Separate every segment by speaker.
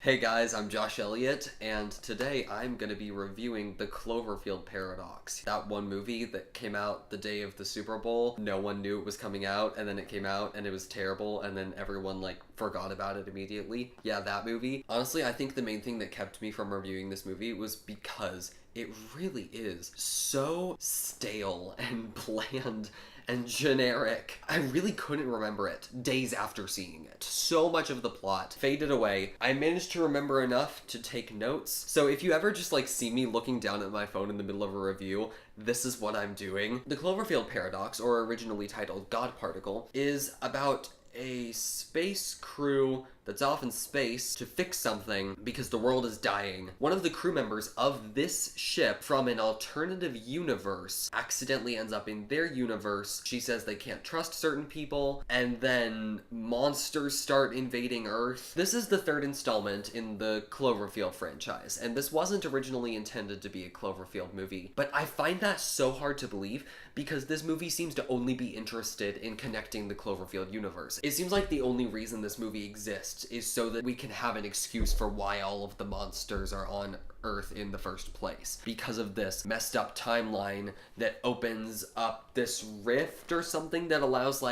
Speaker 1: Hey guys, I'm Josh Elliott, and today I'm going to be reviewing the Cloverfield Paradox. That one movie that came out the day of the Super Bowl. No one knew it was coming out, and then it came out, and it was terrible, and then everyone, forgot about it immediately. Yeah, that movie. Honestly, I think the main thing that kept me from reviewing this movie was because it really is so stale and bland and generic. I really couldn't remember it days after seeing it. So much of the plot faded away. I managed to remember enough to take notes. So if you ever just see me looking down at my phone in the middle of a review, this is what I'm doing. The Cloverfield Paradox, or originally titled God Particle, is about a space crew that's off in space to fix something because the world is dying. One of the crew members of this ship from an alternative universe accidentally ends up in their universe. She says they can't trust certain people, and then monsters start invading Earth. This is the third installment in the Cloverfield franchise, and this wasn't originally intended to be a Cloverfield movie, but I find that so hard to believe because this movie seems to only be interested in connecting the Cloverfield universe. It seems like the only reason this movie exists is so that we can have an excuse for why all of the monsters are on Earth in the first place. Because of this messed up timeline that opens up this rift or something that allows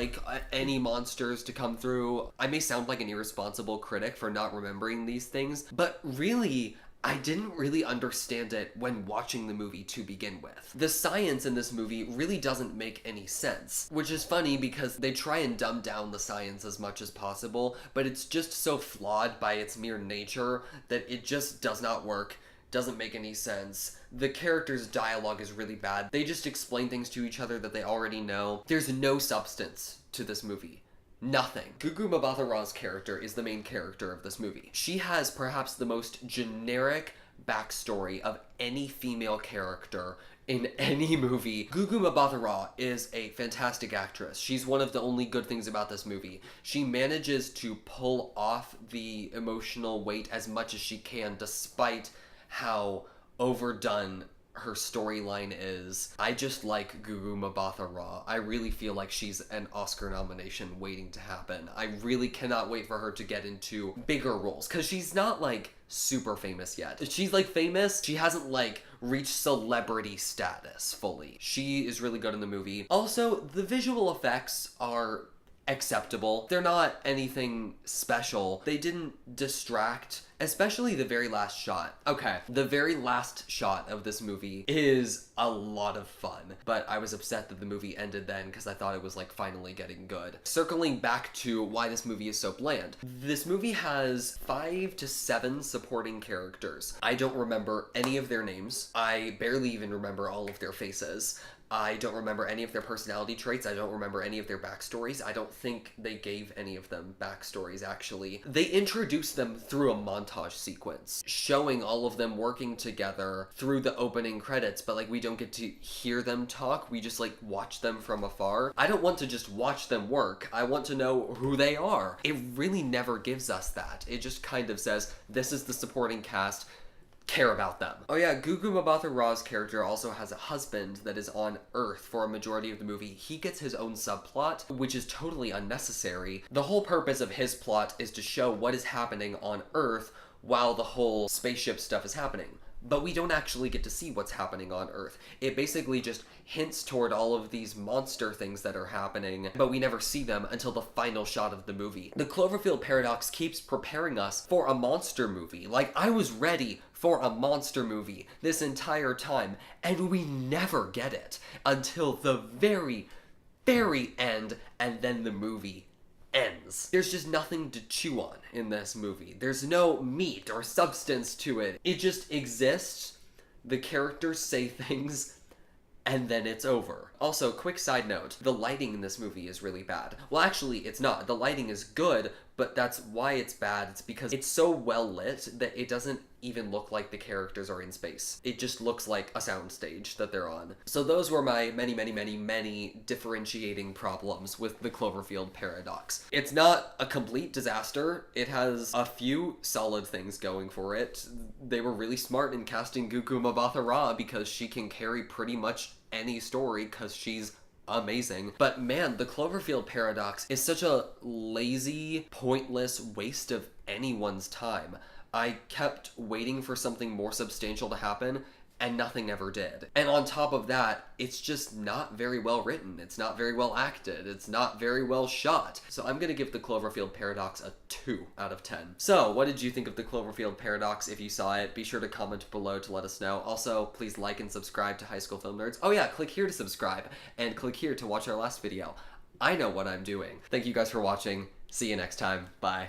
Speaker 1: any monsters to come through. I may sound like an irresponsible critic for not remembering these things, but really, I didn't really understand it when watching the movie to begin with. The science in this movie really doesn't make any sense, which is funny because they try and dumb down the science as much as possible, but it's just so flawed by its mere nature that it just does not work. Doesn't make any sense. The characters' dialogue is really bad. They just explain things to each other that they already know. There's no substance to this movie. Nothing. Mbatha-Raw's character is the main character of this movie. She has perhaps the most generic backstory of any female character in any movie. Mbatha-Raw is a fantastic actress. She's one of the only good things about this movie. She manages to pull off the emotional weight as much as she can despite how overdone her storyline is. I just like Mbatha-Raw. I really feel like she's an Oscar nomination waiting to happen. I really cannot wait for her to get into bigger roles, because she's not super famous yet. She's famous, she hasn't reached celebrity status fully. She is really good in the movie. Also, the visual effects are acceptable. They're not anything special. They didn't distract, especially the very last shot. Okay, the very last shot of this movie is a lot of fun, but I was upset that the movie ended then because I thought it was finally getting good. Circling back to why this movie is so bland. This movie has 5 to 7 supporting characters. I don't remember any of their names. I barely even remember all of their faces. I don't remember any of their personality traits. I don't remember any of their backstories. I don't think they gave any of them backstories, actually. They introduced them through a montage sequence, showing all of them working together through the opening credits, but we don't get to hear them talk. We just watch them from afar. I don't want to just watch them work. I want to know who they are. It really never gives us that. It just kind of says, this is the supporting cast. Care about them. Oh yeah, Mbatha-Raw's character also has a husband that is on Earth for a majority of the movie. He gets his own subplot, which is totally unnecessary. The whole purpose of his plot is to show what is happening on Earth while the whole spaceship stuff is happening. But we don't actually get to see what's happening on Earth. It basically just hints toward all of these monster things that are happening, but we never see them until the final shot of the movie. The Cloverfield Paradox keeps preparing us for a monster movie. I was ready for a monster movie this entire time, and we never get it until the very, very end, and then the movie ends. There's just nothing to chew on in this movie. There's no meat or substance to it. It just exists, the characters say things, and then it's over. Also, quick side note, the lighting in this movie is really bad. Well, actually, it's not. The lighting is good, but that's why it's bad. It's because it's so well lit that it doesn't even look like the characters are in space. It just looks like a soundstage that they're on. So those were my many differentiating problems with the Cloverfield Paradox. It's not a complete disaster. It has a few solid things going for it. They were really smart in casting Mbatha-Raw because she can carry pretty much any story because she's amazing. But man, the Cloverfield Paradox is such a lazy, pointless waste of anyone's time. I kept waiting for something more substantial to happen, and nothing ever did. And on top of that, it's just not very well written. It's not very well acted. It's not very well shot. So I'm gonna give the Cloverfield Paradox a 2 out of 10. So what did you think of the Cloverfield Paradox? If you saw it, be sure to comment below to let us know. Also, please like and subscribe to High School Film Nerds. Oh yeah, click here to subscribe, and click here to watch our last video. I know what I'm doing. Thank you guys for watching. See you next time. Bye.